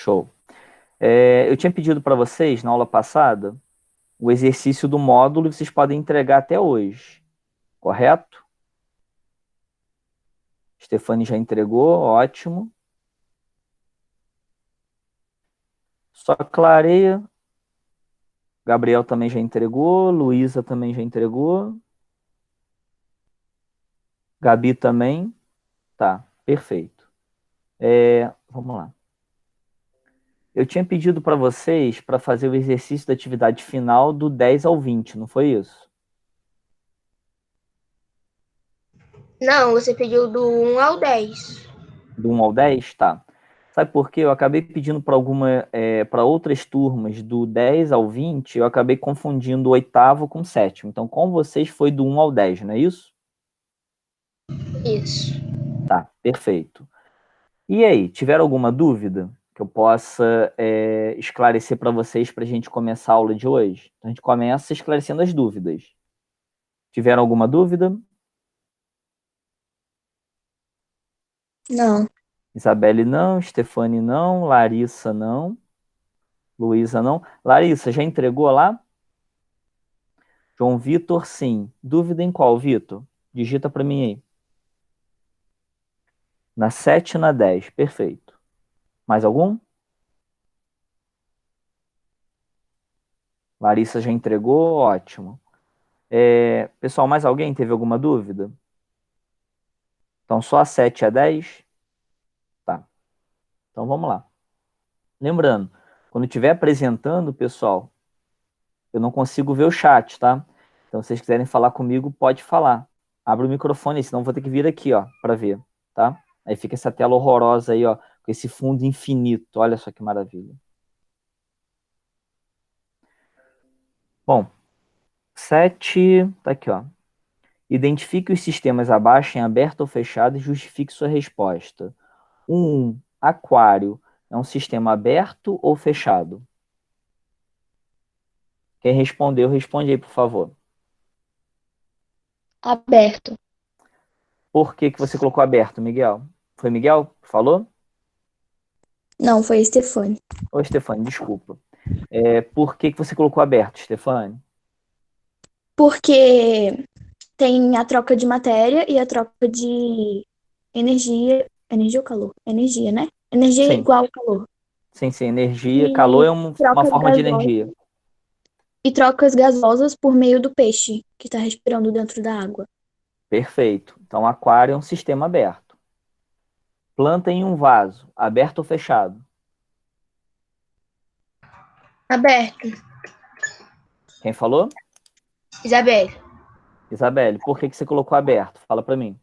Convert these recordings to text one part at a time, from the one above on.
Show. Eu tinha pedido para vocês, na aula passada, o exercício do módulo e vocês podem entregar até hoje, correto? Stefane já entregou, ótimo. Só clareia. Gabriel também já entregou, Luísa também já entregou. Gabi também. Tá, perfeito. Vamos lá. Eu tinha pedido para vocês para fazer o exercício da atividade final do 10 ao 20, não foi isso? Não, você pediu do 1 ao 10. Do 1 ao 10? Tá. Sabe por quê? Eu acabei pedindo para outras turmas do 10 ao 20, eu acabei confundindo o oitavo com o sétimo. Então, com vocês foi do 1 ao 10, não é isso? Isso. Tá, perfeito. E aí, tiveram alguma dúvida que eu possa esclarecer para vocês para a gente começar a aula de hoje? Então, a gente começa esclarecendo as dúvidas. Tiveram alguma dúvida? Não. Isabelle não, Stefane não, Larissa não, Luísa não. Larissa, já entregou lá? João Vitor, sim. Dúvida em qual, Vitor? Digita para mim aí. Na 7 e na 10, perfeito. Mais algum? Larissa já entregou, ótimo. Pessoal, mais alguém teve alguma dúvida? Então, só a 7 e a 10? Tá. Então, vamos lá. Lembrando, quando estiver apresentando, pessoal, eu não consigo ver o chat, tá? Então, se vocês quiserem falar comigo, pode falar. Abre o microfone, senão eu vou ter que vir aqui, ó, para ver, tá? Aí fica essa tela horrorosa aí, ó, com esse fundo infinito. Olha só que maravilha. Bom, 7, tá aqui, ó. Identifique os sistemas abaixo em aberto ou fechado e justifique sua resposta. 1. Aquário é um sistema aberto ou fechado? Quem respondeu, responde aí, por favor. Aberto. Por que você colocou aberto, Miguel? Foi Miguel que falou? Não, foi Stefane. Ô, Stefane, desculpa. Por que você colocou aberto, Stefane? Porque tem a troca de matéria e a troca de energia. Energia ou calor? Energia, né? Energia é Sim, igual ao calor. sim, sim. Energia. Calor E é uma trocas forma de gasosas. energia. E trocas gasosas por meio do peixe que está respirando dentro da água. Perfeito. Então, aquário é um sistema aberto. Planta em um vaso, aberto ou fechado? Aberto. Quem falou? Isabel. Isabelle, por que você colocou aberto? Fala para mim.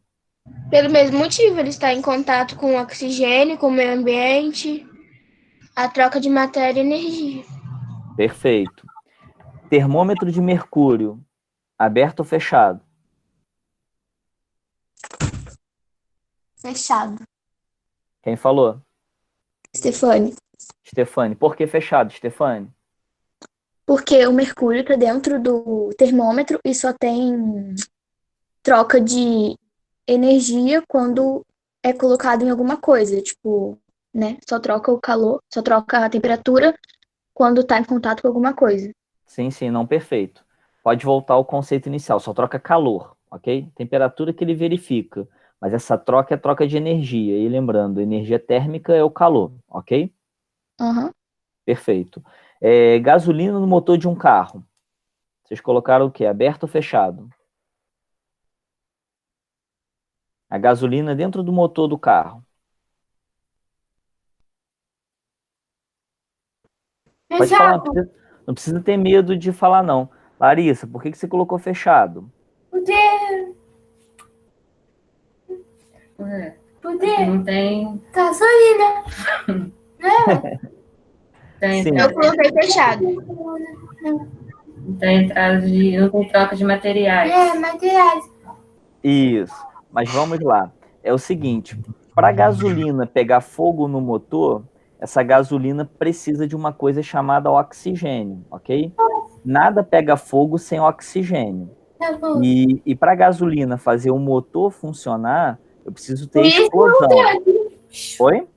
Pelo mesmo motivo, ele está em contato com o oxigênio, com o meio ambiente, a troca de matéria e energia. Perfeito. Termômetro de mercúrio, aberto ou fechado? Fechado. Quem falou? Stefane. Stefane. Por que fechado, Stefane? Porque o mercúrio está dentro do termômetro e só tem troca de energia quando é colocado em alguma coisa. Tipo, né? Só troca o calor, só troca a temperatura quando está em contato com alguma coisa. Sim, sim, não perfeito. Pode voltar ao conceito inicial, só troca calor, ok? Temperatura que ele verifica, mas essa troca é troca de energia. E lembrando, energia térmica é o calor, ok? Uhum. Perfeito. Gasolina no motor de um carro. Vocês colocaram o quê? Aberto ou fechado? A gasolina dentro do motor do carro. Pode falar, não precisa ter medo de falar, não. Larissa, por que você colocou fechado? Porque não tem gasolina. Tem Sim. Eu coloquei fechado. Não tem troca de materiais. Materiais. Isso. Mas vamos lá. É o seguinte, para a gasolina pegar fogo no motor, essa gasolina precisa de uma coisa chamada oxigênio, ok? Nada pega fogo sem oxigênio. Tá bom. E para a gasolina fazer o motor funcionar, eu preciso ter Por isso explosão. Oi?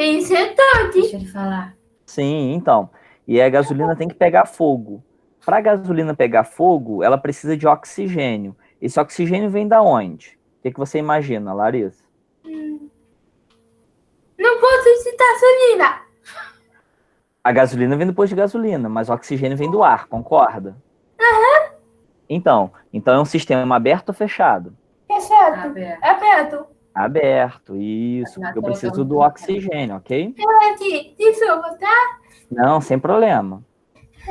Isso é todo. Deixa ele falar. Sim, então. E a gasolina tem que pegar fogo. Para a gasolina pegar fogo, ela precisa de oxigênio. Esse oxigênio vem da onde? O que você imagina, Larissa? Não posso citar gasolina. A gasolina vem depois de gasolina, mas o oxigênio vem do ar, concorda? Então é um sistema aberto ou fechado? Fechado. Aberto. Aberto. Aberto, isso, porque eu preciso do oxigênio, ok? Pode. Desculpa, tá? Não, sem problema,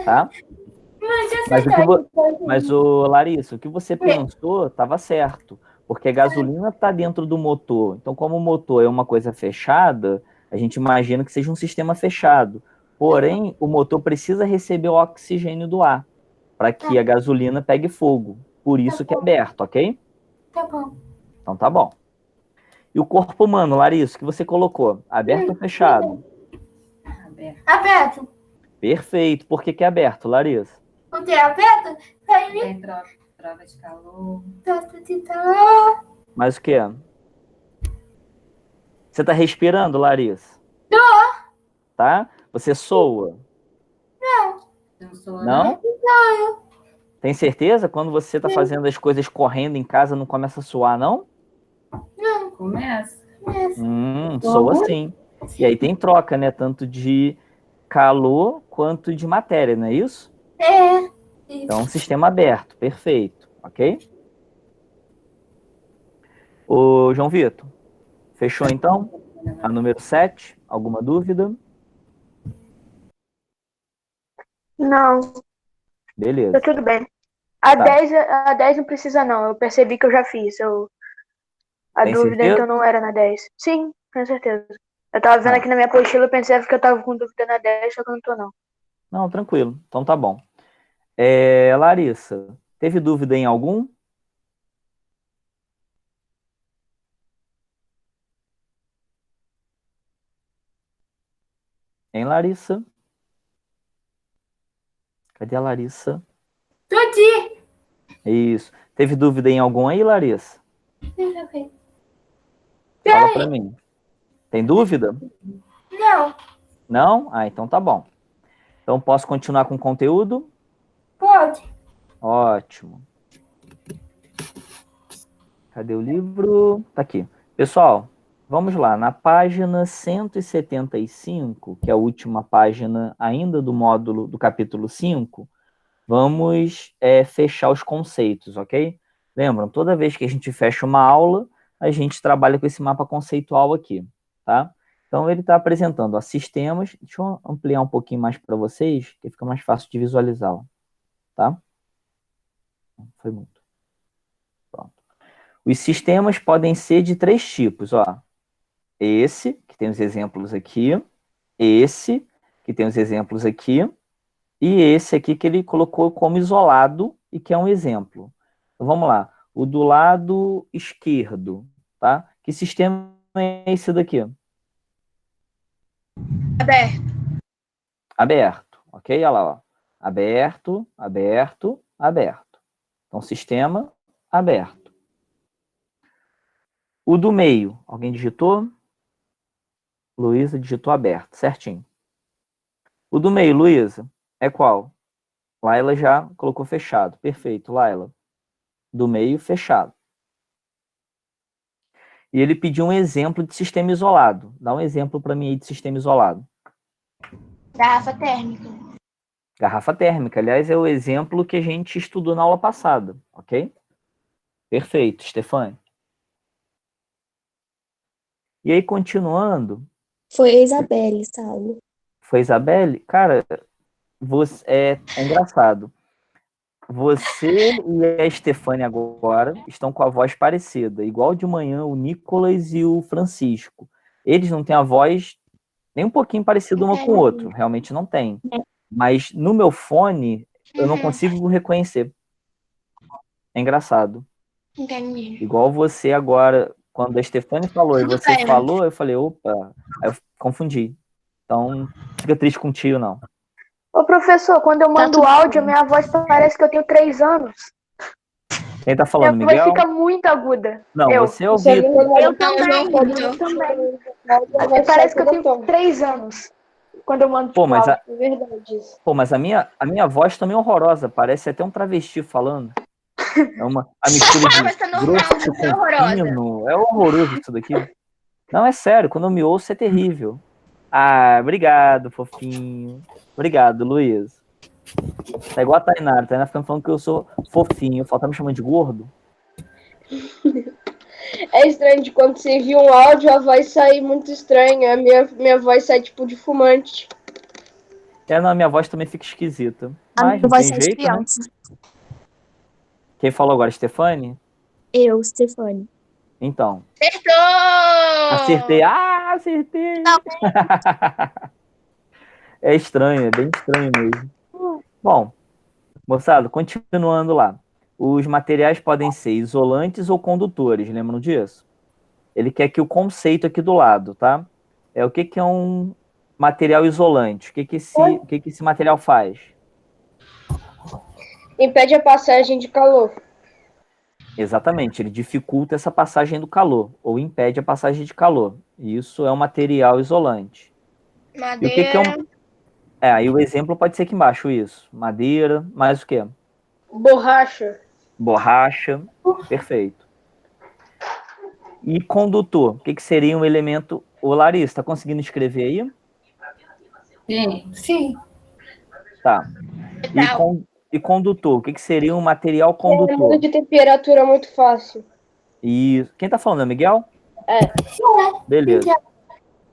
tá? Mas eu Mas sei mas Larissa, o que você pensou estava certo, porque a gasolina está dentro do motor. Então, como o motor é uma coisa fechada, a gente imagina que seja um sistema fechado. Porém, o motor precisa receber o oxigênio do ar para que a gasolina pegue fogo. Por isso que é aberto, ok? Tá bom. Então tá bom. E o corpo humano, Larissa, o que você colocou? Aberto ou fechado? Aberto. Aberto. Perfeito. Por que é aberto, Larissa? Porque aberto vai me Tem troca de calor. troca de calor. Mas o que? Você tá respirando, Larissa? Tô. Tá? Você soa? Não sou, Não? Não. Tem certeza? Quando você tá fazendo as coisas correndo em casa, não começa a suar, não? não. Começa. Soa sim. E aí tem troca, né? Tanto de calor quanto de matéria, não é isso? É. Então, sistema aberto, perfeito, ok? Ô, João Vitor, fechou então? A número 7, alguma dúvida? Não, Beleza. tá tudo bem. A Tá. 10 não precisa não, eu percebi que eu já fiz. A Tem dúvida certeza? então não era na 10. Sim, com certeza. Eu tava vendo Ah. aqui na minha apostila, eu pensei que eu tava com dúvida na 10, só que eu não tô não. Não, tranquilo. Então tá bom. Larissa, teve dúvida em algum? Hein, Larissa? Cadê a Larissa? Tô aqui. Isso. Teve dúvida em algum aí, Larissa? Fala pra mim. Tem dúvida? Não. Não? Ah, então tá bom. Então posso continuar com o conteúdo? Pode. Ótimo. Cadê o livro? Tá aqui. Pessoal, vamos lá. Na página 175, que é a última página ainda do módulo do capítulo 5, vamos fechar os conceitos, ok? Lembram, toda vez que a gente fecha uma aula, a gente trabalha com esse mapa conceitual aqui, tá? Então, ele está apresentando sistemas. Deixa eu ampliar um pouquinho mais para vocês, que fica mais fácil de visualizar, tá? Foi muito. Pronto. Os sistemas podem ser de 3 tipos, ó. Esse, que tem os exemplos aqui, esse, que tem os exemplos aqui, e esse aqui que ele colocou como isolado e que é um exemplo. Então, vamos lá. O do lado esquerdo, tá? Que sistema é esse daqui? Aberto. Aberto, ok? Olha lá, ó. Aberto, aberto, aberto. Então, sistema aberto. O do meio, alguém digitou? Luísa digitou aberto, certinho. O do meio, Luísa, é qual? Laila já colocou fechado. Perfeito, Laila. Do meio, fechado. E ele pediu um exemplo de sistema isolado. Dá um exemplo para mim aí de sistema isolado. Garrafa térmica. Garrafa térmica. Aliás, é o exemplo que a gente estudou na aula passada, ok? Perfeito, Stefane. E aí, continuando. Foi a Isabelle, Saulo. Foi Isabelle? Cara, é engraçado. Você e a Stefane agora estão com a voz parecida. Igual de manhã o Nicolas e o Francisco. Eles não têm a voz nem um pouquinho parecida uma com o outro. Realmente não tem. Mas no meu fone, eu não consigo reconhecer. É engraçado. Entendi. Igual você agora, quando a Stefane falou e você falou, eu falei, opa, aí eu confundi. Então, fica triste com o tio, não. Ô professor, quando eu mando áudio, minha voz parece que eu tenho 3 anos. Quem tá Minha falando, voz Miguel? fica muito aguda. Não, Eu. você é o Isso é Vitor. Eu também. Também. Até parece que eu tenho 3 anos. Quando eu mando Pô, tipo mas áudio. É verdade isso. Pô, mas a minha voz também é horrorosa. Parece até um travesti falando. É a mistura de Mas tá normal, grosso não é com horrorosa. fino. É horroroso isso daqui. Não, é sério. Quando eu me ouço é terrível. Ah, obrigado, fofinho. Obrigado, Luiz. Tá igual a Tainara. A Tainara fica falando que eu sou fofinho. Falta me chamando de gordo. É estranho de quando você envia um áudio, a voz sai muito estranha. A minha voz sai tipo de fumante. Não, a minha voz também fica esquisita. A Mas minha não voz tem sai de jeito, né? criança. Quem falou agora, Stefane? Eu, Stefane. Então. Acertou! Acertei. Ah, acertei! Não. É estranho, é bem estranho mesmo. Bom, moçada, continuando lá. Os materiais podem ser isolantes ou condutores, lembram disso? Ele quer que o conceito aqui do lado, tá? O que é um material isolante? O que esse material faz? Impede a passagem de calor. Exatamente, ele dificulta essa passagem do calor, ou impede a passagem de calor. Isso é um material isolante. E o que é um... aí o exemplo pode ser aqui embaixo, isso. Madeira, mais o quê? Borracha. Borracha, perfeito. E condutor, o que seria um elemento... Ô, Larissa, tá conseguindo escrever aí? Sim. Tá. E condutor, o que seria um material condutor? Muda de temperatura muito fácil. E quem tá falando, é Miguel? É. Beleza.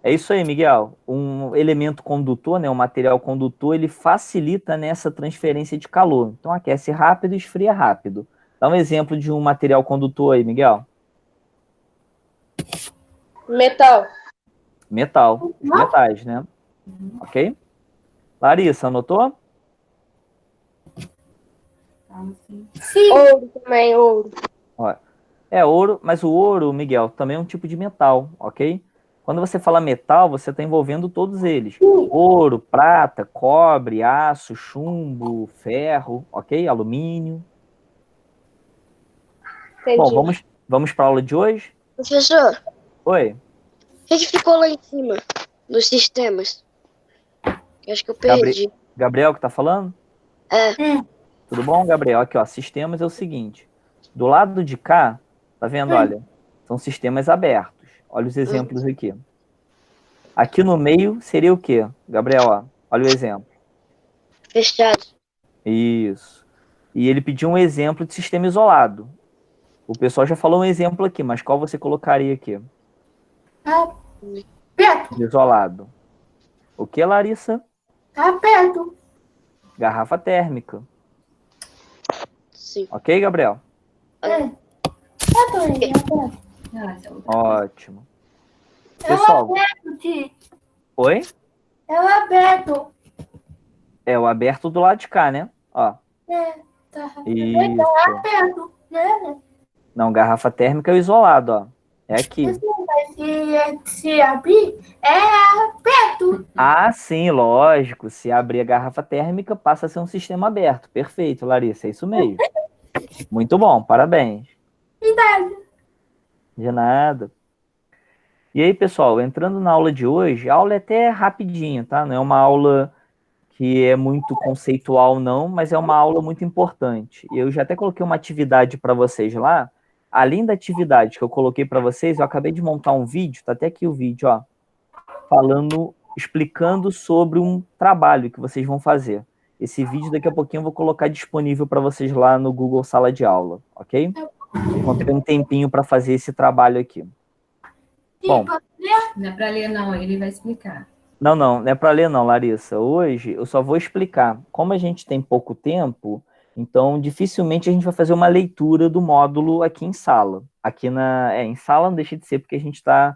É isso aí, Miguel. Um elemento condutor, né, um material condutor, ele facilita nessa transferência de calor. Então aquece rápido e esfria rápido. Dá um exemplo de um material condutor aí, Miguel. Metal. Metal. Os metais, né? Ok? Larissa, anotou? Sim. Ouro também, ouro. Ouro, mas o ouro, Miguel, também é um tipo de metal, ok? Quando você fala metal, você está envolvendo todos eles. Ouro, prata, cobre, aço, chumbo, ferro, ok? Alumínio. Entendi. Bom, vamos para a aula de hoje? Professor, Oi. o que ficou lá em cima dos sistemas? Eu acho que eu perdi. Gabriel que está falando? É. Tudo bom, Gabriel? Aqui, ó, sistemas é o seguinte. Do lado de cá, tá vendo? Olha, são sistemas abertos. Olha os exemplos aqui. Aqui no meio seria o quê? Gabriel, ó, olha o exemplo. Fechado. Isso. E ele pediu um exemplo de sistema isolado. O pessoal já falou um exemplo aqui, mas qual você colocaria aqui? Aperto. Isolado. O que, Larissa? Aperto. Garrafa térmica. Sim. Ok, Gabriel? Ótimo. Pessoal. Oi? É o aberto. É o aberto do lado de cá, né? Ó. Tá. Isso. Aperto, né? Não, garrafa térmica é o isolado, ó. É aqui. Se abrir, é aperto. Ah, sim, lógico. Se abrir a garrafa térmica, passa a ser um sistema aberto. Perfeito, Larissa, é isso mesmo. Muito bom, parabéns. De nada. E aí, pessoal, entrando na aula de hoje, a aula é até rapidinha, tá? Não é uma aula que é muito conceitual, não, mas é uma aula muito importante. Eu já até coloquei uma atividade para vocês lá. Além da atividade que eu coloquei para vocês, eu acabei de montar um vídeo, tá até aqui o vídeo, ó, explicando sobre um trabalho que vocês vão fazer. Esse vídeo daqui a pouquinho eu vou colocar disponível para vocês lá no Google Sala de Aula, ok? Vão ter um tempinho para fazer esse trabalho aqui. Bom, não é para ler, não, ele vai explicar. Não é para ler não, Larissa. Hoje eu só vou explicar. Como a gente tem pouco tempo, então dificilmente a gente vai fazer uma leitura do módulo aqui em sala. Aqui em sala não deixa de ser porque a gente está,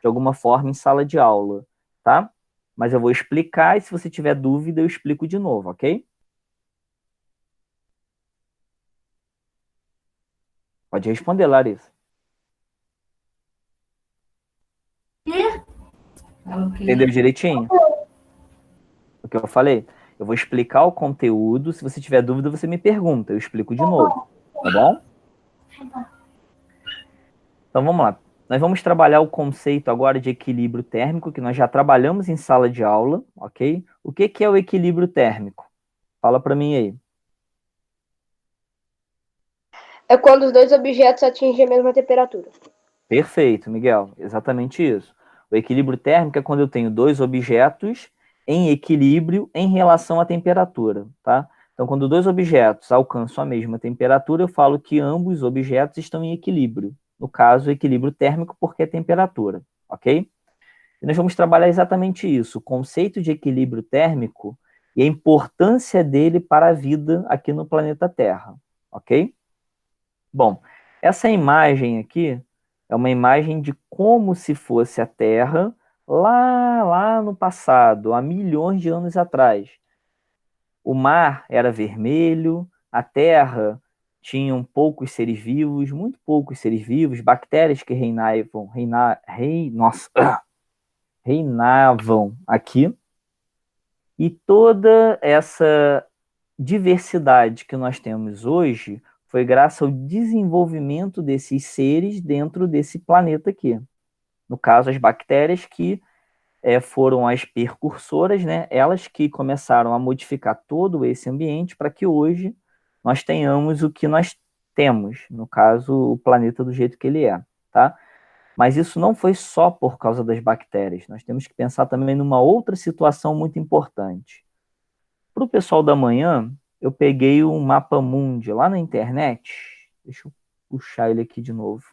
de alguma forma, em sala de aula, tá? Mas eu vou explicar e se você tiver dúvida eu explico de novo, ok? Pode responder, Larissa. Entendeu direitinho? O que eu falei? Eu vou explicar o conteúdo. Se você tiver dúvida, você me pergunta. Eu explico de novo. Tá bom? Então vamos lá. Nós vamos trabalhar o conceito agora de equilíbrio térmico, que nós já trabalhamos em sala de aula, ok? O que que é o equilíbrio térmico? Fala para mim aí. É quando os dois objetos atingem a mesma temperatura. Perfeito, Miguel. Exatamente isso. O equilíbrio térmico é quando eu tenho dois objetos em equilíbrio em relação à temperatura, tá? Então, quando dois objetos alcançam a mesma temperatura, eu falo que ambos os objetos estão em equilíbrio. No caso, equilíbrio térmico porque é temperatura, ok? E nós vamos trabalhar exatamente isso, o conceito de equilíbrio térmico e a importância dele para a vida aqui no planeta Terra, ok? Bom, essa imagem aqui é uma imagem de como se fosse a Terra lá no passado, há milhões de anos atrás. O mar era vermelho, a Terra tinha poucos seres vivos, muito poucos seres vivos, bactérias que reinavam aqui. E toda essa diversidade que nós temos hoje foi graças ao desenvolvimento desses seres dentro desse planeta aqui. No caso, as bactérias que foram as percursoras, né? Elas que começaram a modificar todo esse ambiente para que hoje nós tenhamos o que nós temos, no caso, o planeta do jeito que ele é, tá? Mas isso não foi só por causa das bactérias. Nós temos que pensar também numa outra situação muito importante. Para o pessoal da manhã, eu peguei um mapa mundi lá na internet. Deixa eu puxar ele aqui de novo.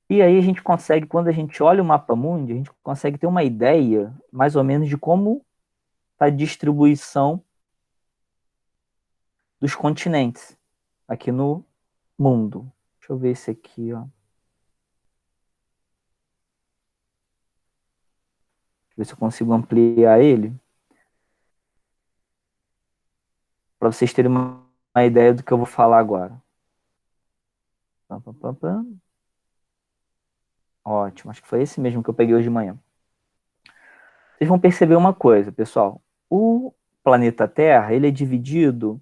E aí a gente consegue, quando a gente olha o mapa mundi, a gente consegue ter uma ideia, mais ou menos, de como está a distribuição dos continentes aqui no mundo. Deixa eu ver esse aqui, ó. Ver se eu consigo ampliar ele, para vocês terem uma ideia do que eu vou falar agora. Pam, pam, pam, pam. Ótimo, acho que foi esse mesmo que eu peguei hoje de manhã. Vocês vão perceber uma coisa, pessoal. O planeta Terra, ele é dividido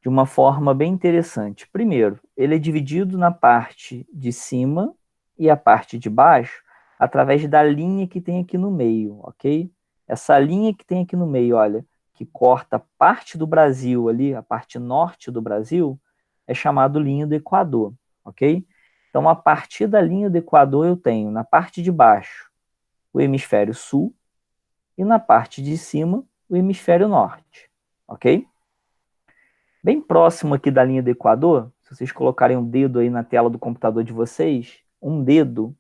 de uma forma bem interessante. Primeiro, ele é dividido na parte de cima e a parte de baixo através da linha que tem aqui no meio, ok? Essa linha que tem aqui no meio, olha, que corta parte do Brasil ali, a parte norte do Brasil, é chamado linha do Equador, ok? Então, a partir da linha do Equador, eu tenho na parte de baixo o hemisfério sul e na parte de cima o hemisfério norte, ok? Bem próximo aqui da linha do Equador, se vocês colocarem um dedo aí na tela do computador de vocês, um dedo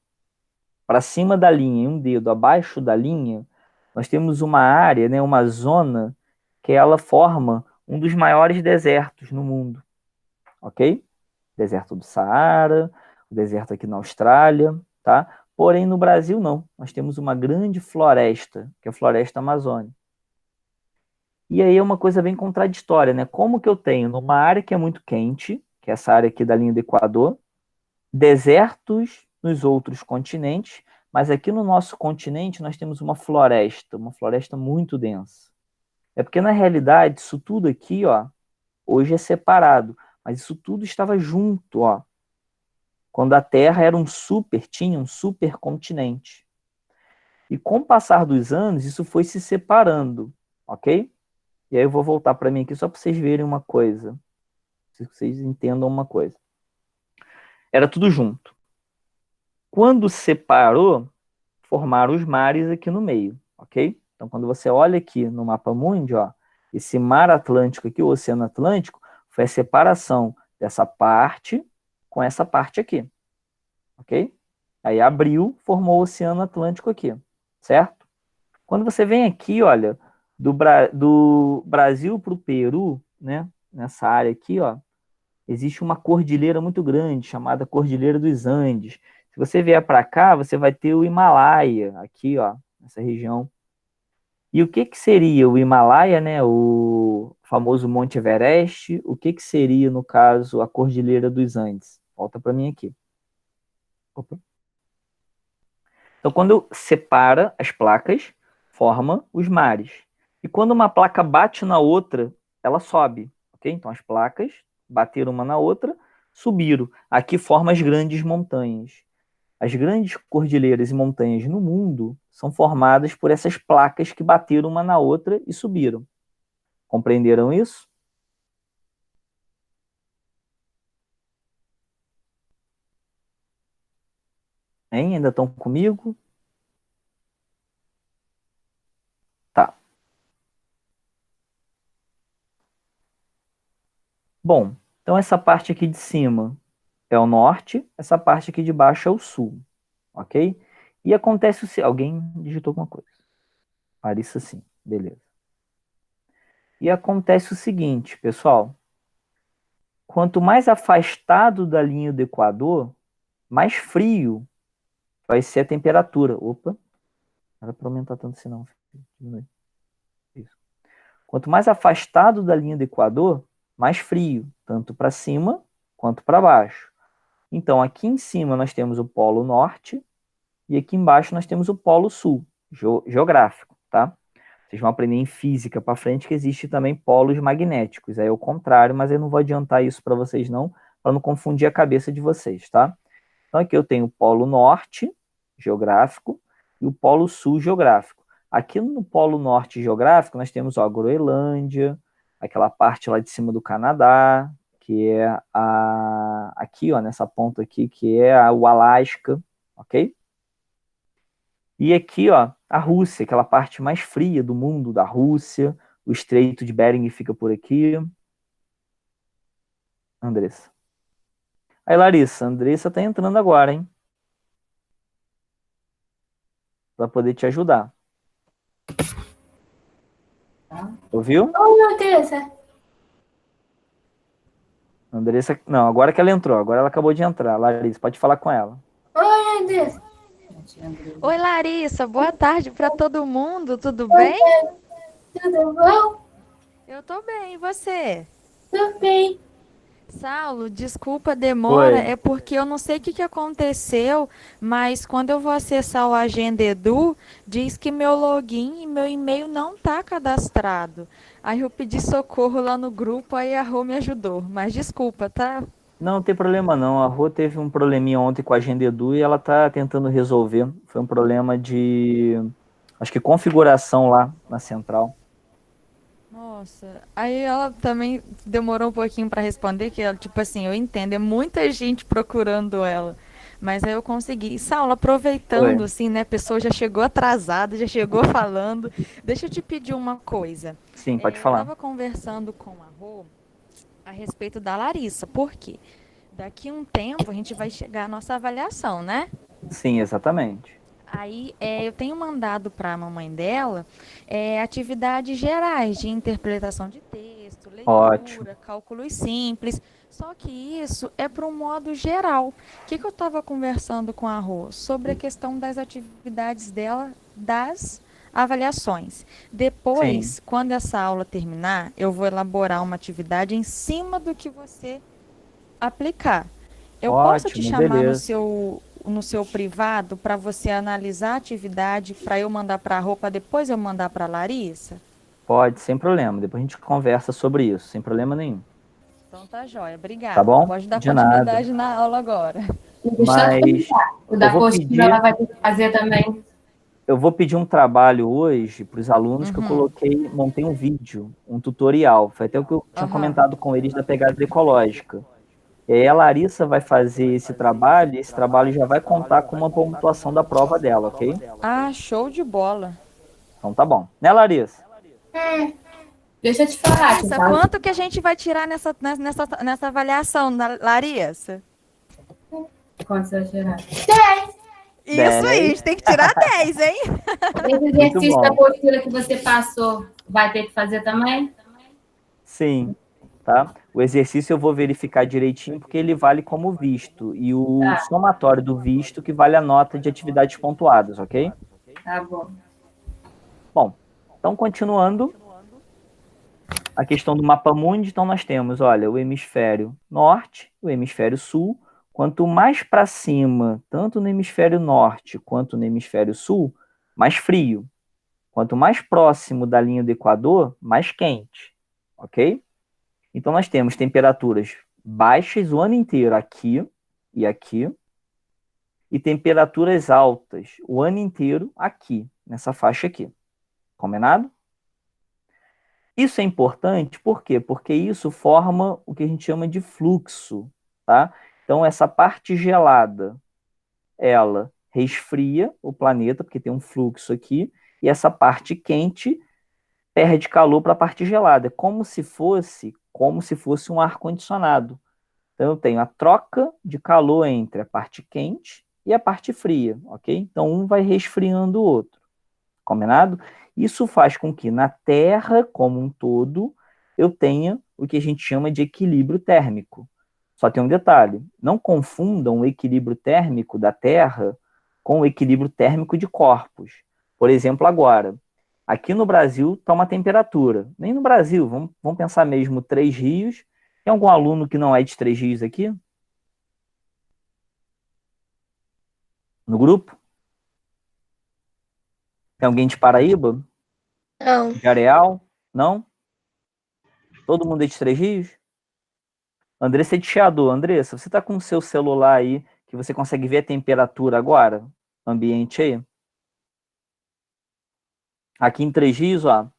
para cima da linha e um dedo abaixo da linha, nós temos uma área, né, uma zona que ela forma um dos maiores desertos no mundo, ok? Deserto do Saara, o deserto aqui na Austrália, tá? Porém, no Brasil, não. Nós temos uma grande floresta, que é a floresta amazônica. E aí é uma coisa bem contraditória, né? Como que eu tenho numa área que é muito quente, que é essa área aqui da linha do Equador, desertos nos outros continentes, mas aqui no nosso continente nós temos uma floresta muito densa. É porque, na realidade, isso tudo aqui, ó, hoje é separado, mas isso tudo estava junto, ó. Quando a Terra tinha um supercontinente. E com o passar dos anos, isso foi se separando, ok? E aí eu vou voltar para mim aqui só para vocês verem uma coisa. Se vocês entendam uma coisa. Era tudo junto. Quando separou, formaram os mares aqui no meio, ok? Então, quando você olha aqui no mapa mundi, ó, esse mar Atlântico aqui, o Oceano Atlântico, foi a separação dessa parte com essa parte aqui, ok? Aí abriu, formou o Oceano Atlântico aqui, certo? Quando você vem aqui, olha, do Brasil para o Peru, né, nessa área aqui, ó, existe uma cordilheira muito grande, chamada Cordilheira dos Andes. Se você vier para cá, você vai ter o Himalaia, aqui, ó, nessa região. E o que que seria o Himalaia, né, o famoso Monte Everest? O que que seria, no caso, a Cordilheira dos Andes? Volta para mim aqui. Opa. Então, quando separa as placas, forma os mares. E quando uma placa bate na outra, ela sobe, ok? Então as placas bateram uma na outra, subiram. Aqui forma as grandes montanhas. As grandes cordilheiras e montanhas no mundo são formadas por essas placas que bateram uma na outra e subiram. Compreenderam isso? Hein? Ainda estão comigo? Tá. Bom, então essa parte aqui de cima é o norte, essa parte aqui de baixo é o sul, ok? E acontece o... Alguém digitou alguma coisa? Larissa, sim. Beleza. E acontece o seguinte, pessoal. Quanto mais afastado da linha do Equador, mais frio vai ser a temperatura. Opa, não era para aumentar tanto assim não. Diminui. Isso. Quanto mais afastado da linha do Equador, mais frio, tanto para cima quanto para baixo. Então, aqui em cima nós temos o Polo Norte e aqui embaixo nós temos o Polo Sul, geográfico, tá? Vocês vão aprender em física para frente que existe também polos magnéticos. Aí é o contrário, mas eu não vou adiantar isso para vocês não, para não confundir a cabeça de vocês, tá? Então aqui eu tenho o Polo Norte, geográfico, e o Polo Sul, geográfico. Aqui no Polo Norte geográfico nós temos a Groenlândia, aquela parte lá de cima do Canadá, que é aqui, ó, nessa ponta aqui, que é o Alasca, ok? E aqui, ó, a Rússia, aquela parte mais fria do mundo da Rússia. O Estreito de Bering fica por aqui. Andressa. Aí, Larissa, a Andressa tá entrando agora, hein? Para poder te ajudar. Ouviu? Oh, meu Deus. Andressa, não, agora que ela entrou, agora ela acabou de entrar. Larissa, pode falar com ela. Oh, meu Deus. Oi, Larissa, boa tarde para todo mundo, tudo bem? Tudo bom? Eu tô bem, e você? Tudo bem. Saulo, desculpa a demora, Oi. é porque eu não sei o que que aconteceu, mas quando eu vou acessar o Agenda Edu, diz que meu login e meu e-mail não tá cadastrado. Aí eu pedi socorro lá no grupo, aí a Rô me ajudou, mas desculpa, tá? Não tem problema não. A Rô teve um probleminha ontem com a Agenda Edu e ela tá tentando resolver. Foi um problema de, acho que configuração lá na central. Nossa, aí ela também demorou um pouquinho para responder, que ela, tipo assim, eu entendo, é muita gente procurando ela. Mas aí eu consegui. Saulo, aproveitando, Oi. assim, né? A pessoa já chegou atrasada, já chegou falando. Deixa eu te pedir uma coisa. Sim, pode Eu falar. estava conversando com a Rô a respeito da Larissa. Por quê? Daqui a um tempo a gente vai chegar à nossa avaliação, né? Sim, exatamente. Aí eu tenho mandado para a mamãe dela atividades gerais de interpretação de texto, Ótimo. leitura, cálculos simples. Só que isso é para um modo geral. O que, que eu estava conversando com a Rô? Sobre a questão das atividades dela, das avaliações. Depois, Sim. quando essa aula terminar, eu vou elaborar uma atividade em cima do que você aplicar. Eu posso te Ótimo, chamar beleza. no seu privado para você analisar a atividade para eu mandar para a roupa, depois eu mandar para a Larissa? Pode, sem problema. Depois a gente conversa sobre isso, sem problema nenhum. Então tá jóia, Tá obrigada. bom? Pode dar De nada. continuidade na aula agora. Deixa eu Mas perguntar. O da eu vou apostila ela pedir, vai ter que fazer também. eu vou pedir um trabalho hoje para os alunos que eu Uhum. coloquei, montei um vídeo, um tutorial. Foi até o que eu tinha Aham. comentado com eles da pegada ecológica. E aí a Larissa vai fazer esse trabalho, e esse trabalho já vai contar com uma pontuação da prova dela, ok? Ah, show de bola. Então tá bom. Né, Larissa? Deixa eu te falar, Larissa, tá? quanto que a gente vai tirar nessa avaliação, Larissa? Quanto você vai tirar? Isso aí, a gente tem que tirar 10, hein? Esse exercício bom. da apostila que você passou, vai ter que fazer também? Sim, tá? O exercício eu vou verificar direitinho porque ele vale como visto e o Tá. somatório do visto que vale a nota de atividades pontuadas, ok? Tá bom. Bom, então continuando a questão do mapa mundi, então nós temos, olha, o hemisfério norte, o hemisfério sul. Quanto mais para cima, tanto no hemisfério norte quanto no hemisfério sul, mais frio. Quanto mais próximo da linha do Equador, mais quente, ok? Então, nós temos temperaturas baixas o ano inteiro aqui e aqui, e temperaturas altas o ano inteiro aqui, nessa faixa aqui. Combinado? Isso é importante, por quê? Porque isso forma o que a gente chama de fluxo, tá? Então, essa parte gelada, ela resfria o planeta, porque tem um fluxo aqui, e essa parte quente perde calor para a parte gelada. É como se fosse um ar-condicionado. Então, eu tenho a troca de calor entre a parte quente e a parte fria, ok? Então, um vai resfriando o outro. Combinado? Isso faz com que na Terra, como um todo, eu tenha o que a gente chama de equilíbrio térmico. Só tem um detalhe: não confundam o equilíbrio térmico da Terra com o equilíbrio térmico de corpos. Por exemplo, agora, aqui no Brasil está uma temperatura. Nem no Brasil, vamos pensar mesmo Três Rios. Tem algum aluno que não é de Três Rios aqui? No grupo? Tem alguém de Paraíba? Não. De Areal? Não? Todo mundo é de Três Rios? Andressa é de Chiador. Andressa, você está com o seu celular aí, que você consegue ver a temperatura agora? Ambiente aí? Aqui em Três Rios, ó.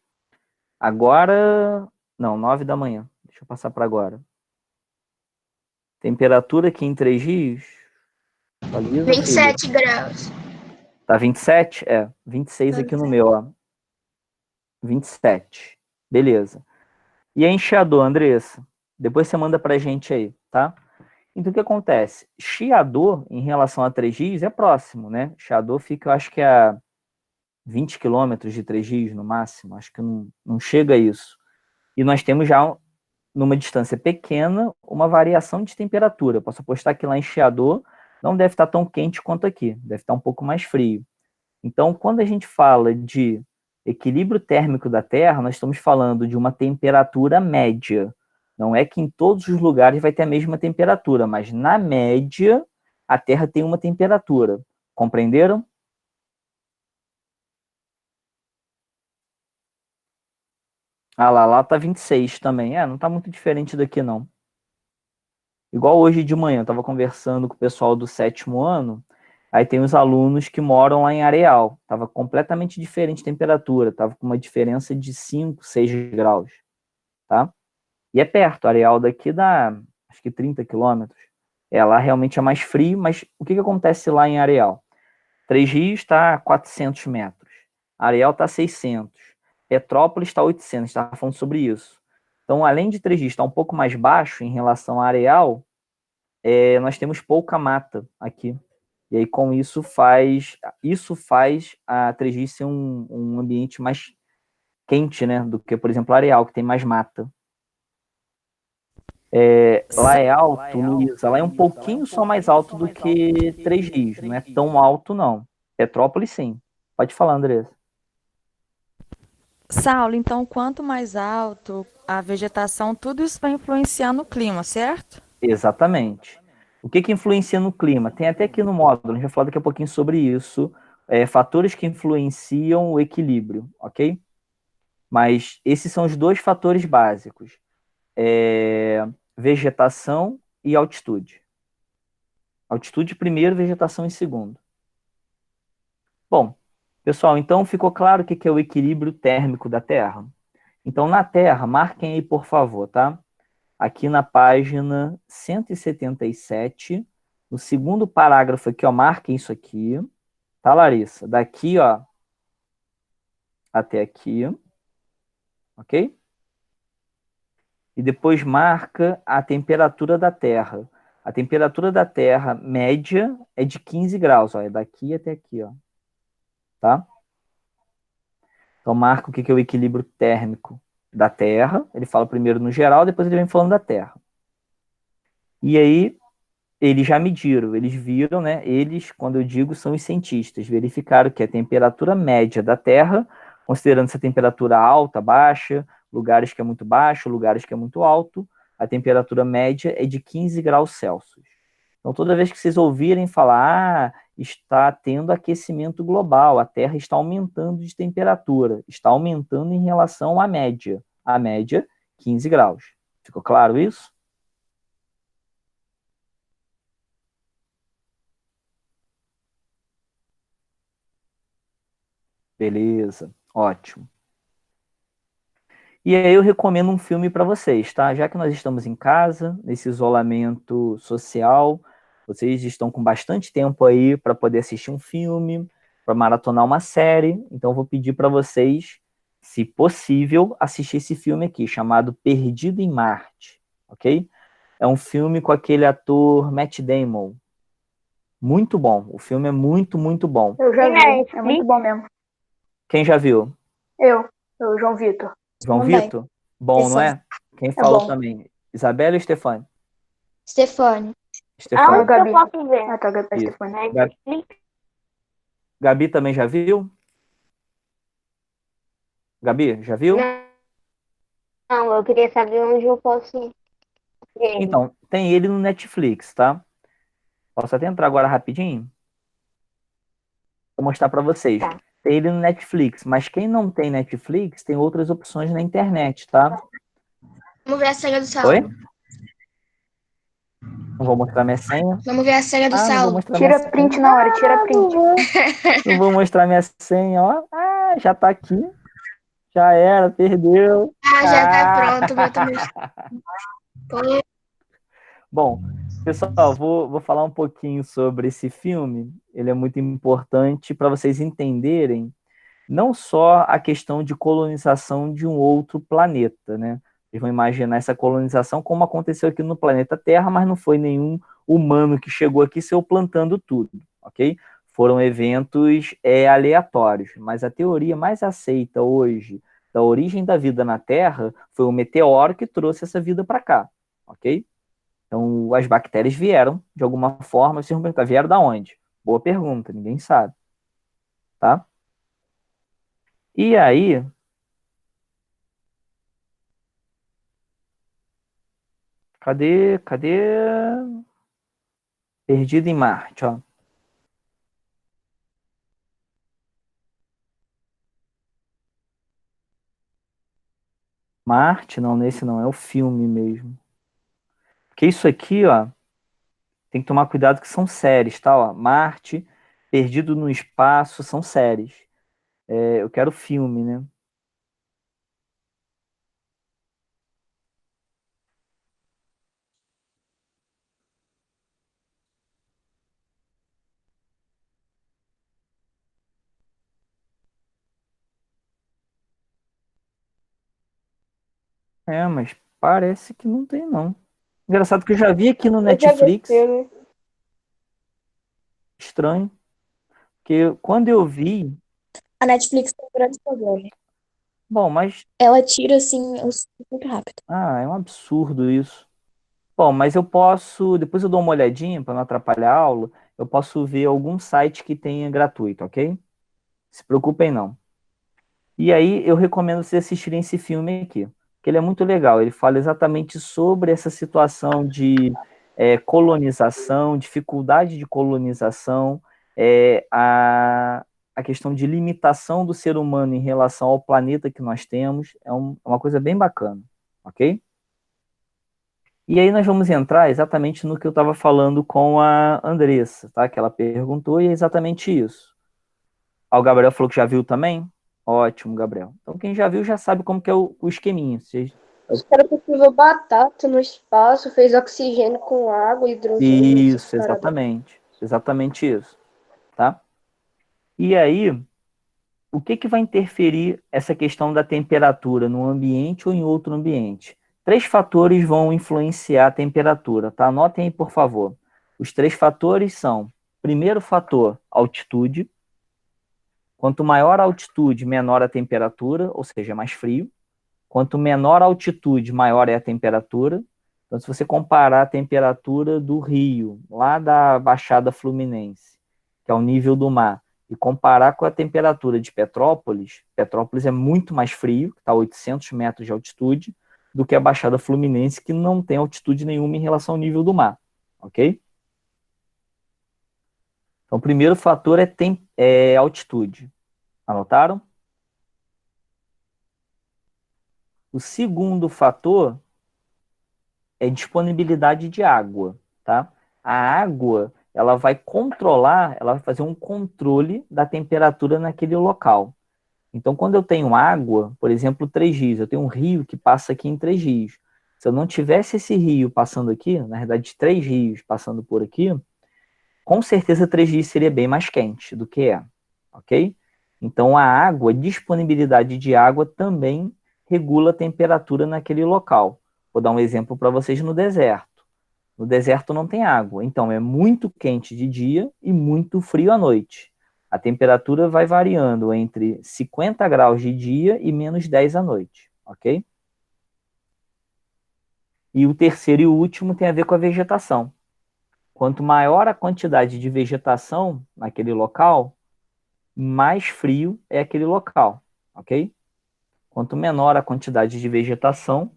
Agora... Não, 9 da manhã. Deixa eu passar para agora. Temperatura aqui em Três Rios. Atualiza, filha. 27 graus. Tá 27? É, 26 aqui no meu, ó. 27. Beleza. E aí em Chiador, Andressa? Depois você manda pra gente aí, tá? Então, o que acontece? Chiador, em relação a Três Rios, é próximo, né? Chiador fica, eu acho que a 20 quilômetros de Três Rios, no máximo. Acho que não chega a isso. E nós temos já, numa distância pequena, uma variação de temperatura. Eu posso apostar que lá em Chiador não deve estar tão quente quanto aqui. Deve estar um pouco mais frio. Então, quando a gente fala de equilíbrio térmico da Terra, nós estamos falando de uma temperatura média. Não é que em todos os lugares vai ter a mesma temperatura, mas na média a Terra tem uma temperatura. Compreenderam? Ah lá tá 26 também. Não tá muito diferente daqui não. Igual hoje de manhã, eu estava conversando com o pessoal do 7º ano, aí tem os alunos que moram lá em Areal. Estava completamente diferente a temperatura, estava com uma diferença de 5, 6 graus, tá? E é perto, Areal daqui dá, acho que 30 quilômetros. Lá realmente é mais frio, mas o que acontece lá em Areal? Três Rios está a 400 metros, Areal está a 600, Petrópolis está a 800, estava falando sobre isso. Então, além de Três Rios estar um pouco mais baixo em relação a Areal, nós temos pouca mata aqui. E aí, com isso faz a Três Rios ser um ambiente mais quente, né, do que, por exemplo, Areal, que tem mais mata. Lá é alto, Luísa, lá é um pouquinho só mais alto do que Três Rios, não é tão alto, não. Petrópolis, sim. Pode falar, Andressa. Saulo, então quanto mais alto a vegetação, tudo isso vai influenciar no clima, certo? Exatamente. O que influencia no clima? Tem até aqui no módulo, a gente vai falar daqui a pouquinho sobre isso. Fatores que influenciam o equilíbrio, ok? Mas esses são os dois fatores básicos. Vegetação e altitude. Altitude primeiro, vegetação em segundo. Bom, pessoal, então ficou claro o que é o equilíbrio térmico da Terra? Então, na Terra, marquem aí, por favor, tá? Aqui na página 177, no segundo parágrafo aqui, ó, marquem isso aqui, tá, Larissa? Daqui, ó, até aqui, ok? E depois marca a temperatura da Terra. A temperatura da Terra média é de 15 graus, ó, é daqui até aqui, ó, tá? Então marca o que é o equilíbrio térmico da Terra. Ele fala primeiro no geral, depois ele vem falando da Terra. E aí, eles já mediram, eles viram, né? Eles, quando eu digo, são os cientistas, verificaram que a temperatura média da Terra, considerando essa temperatura alta, baixa, lugares que é muito baixo, lugares que é muito alto, a temperatura média é de 15 graus Celsius. Então, toda vez que vocês ouvirem falar, está tendo aquecimento global, a Terra está aumentando de temperatura, está aumentando em relação à média. A média, 15 graus. Ficou claro isso? Beleza, ótimo. E aí eu recomendo um filme para vocês, tá? Já que nós estamos em casa, nesse isolamento social, vocês estão com bastante tempo aí para poder assistir um filme, para maratonar uma série, então eu vou pedir para vocês, se possível, assistir esse filme aqui, chamado Perdido em Marte, ok? É um filme com aquele ator Matt Damon. Muito bom, o filme é muito, muito bom. Eu já Tem na vi, é Netflix? muito bom mesmo. Quem já viu? Eu, João Vitor. João Também. Vitor? Bom, não é? Quem falou bom. também? Isabela ou Stefani? Stefane. Stefani. Aonde que Gabi. eu posso ver? Ah, tá, Gabi Isso. Stefani. Na Gabi. Netflix? Gabi também já viu? Gabi, já viu? Não, eu queria saber onde eu posso ver. Então, tem ele no Netflix, tá? Posso até entrar agora rapidinho? Vou mostrar para vocês. Tá. Tem ele no Netflix, mas quem não tem Netflix tem outras opções na internet, tá? Vamos ver a senha do Saulo. Oi? Não vou mostrar minha senha. Vamos ver a senha do Não vou Saulo. mostrar minha Tira senha. print na hora, tira print. Não vou mostrar minha senha, ó. Ah, já tá aqui. Já era, perdeu. Ah, já tá pronto, meu também. Pô, Bom, pessoal, vou falar um pouquinho sobre esse filme. Ele é muito importante para vocês entenderem não só a questão de colonização de um outro planeta, né? Vocês vão imaginar essa colonização como aconteceu aqui no planeta Terra, mas não foi nenhum humano que chegou aqui e saiu plantando tudo, ok? Foram eventos aleatórios, mas a teoria mais aceita hoje da origem da vida na Terra foi o meteoro que trouxe essa vida para cá, ok? Então, as bactérias vieram, de alguma forma, vocês vão perguntar, vieram da onde? Boa pergunta, ninguém sabe, tá? E aí, cadê? Perdido em Marte, ó. Marte, não, nesse não, é o filme mesmo. Porque isso aqui, ó, tem que tomar cuidado que são séries, tá? Ó, Marte, Perdido no Espaço, são séries. Eu quero filme, né? Mas parece que não tem, não. Engraçado que eu já vi aqui no Eu já vi esse Netflix. filme. Estranho. Porque quando eu vi... a Netflix tem um grande problema. Bom, mas... Ela tira, assim, os muito rápido. é um absurdo isso. Bom, mas eu posso... Depois eu dou uma olhadinha, para não atrapalhar a aula, eu posso ver algum site que tenha gratuito, ok? Se preocupem, não. E aí eu recomendo vocês assistirem esse filme aqui, que ele é muito legal. Ele fala exatamente sobre essa situação de colonização, dificuldade de colonização, a questão de limitação do ser humano em relação ao planeta que nós temos. É uma coisa bem bacana, ok? E aí nós vamos entrar exatamente no que eu estava falando com a Andressa, tá? Que ela perguntou e é exatamente isso. O Gabriel falou que já viu também? Ótimo, Gabriel. Então quem já viu já sabe como que é o esqueminha. Os caras cultivam batata no espaço, fez oxigênio com água, hidrogênio. Isso, exatamente. Exatamente isso. Tá? E aí, o que vai interferir essa questão da temperatura num ambiente ou em outro ambiente? 3 fatores vão influenciar a temperatura, tá? Anotem aí, por favor. Os 3 fatores são, primeiro fator, altitude. Quanto maior a altitude, menor a temperatura, ou seja, mais frio. Quanto menor a altitude, maior é a temperatura. Então, se você comparar a temperatura do Rio, lá da Baixada Fluminense, que é o nível do mar, e comparar com a temperatura de Petrópolis, Petrópolis é muito mais frio, que está a 800 metros de altitude, do que a Baixada Fluminense, que não tem altitude nenhuma em relação ao nível do mar, ok? Então, o primeiro fator é altitude. Anotaram? O segundo fator é disponibilidade de água, tá? A água, ela vai controlar, ela vai fazer um controle da temperatura naquele local. Então, quando eu tenho água, por exemplo, Três Rios, eu tenho um rio que passa aqui em Três Rios. Se eu não tivesse esse rio passando aqui, na verdade, Três Rios passando por aqui, com certeza Três Rios seria bem mais quente do que é, ok? Então, a água, a disponibilidade de água também regula a temperatura naquele local. Vou dar um exemplo para vocês no deserto. No deserto não tem água, então é muito quente de dia e muito frio à noite. A temperatura vai variando entre 50 graus de dia e menos 10 à noite, ok? E o terceiro e o último tem a ver com a vegetação. Quanto maior a quantidade de vegetação naquele local, mais frio é aquele local, ok? Quanto menor a quantidade de vegetação,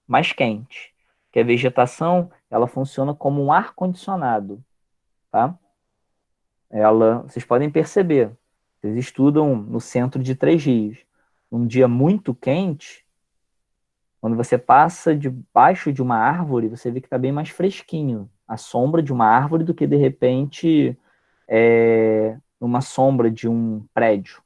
mais quente. Porque a vegetação, ela funciona como um ar-condicionado, tá? Vocês podem perceber, vocês estudam no centro de Três Rios. Um dia muito quente, quando você passa debaixo de uma árvore, você vê que está bem mais fresquinho a sombra de uma árvore do que, de repente, numa sombra de um prédio.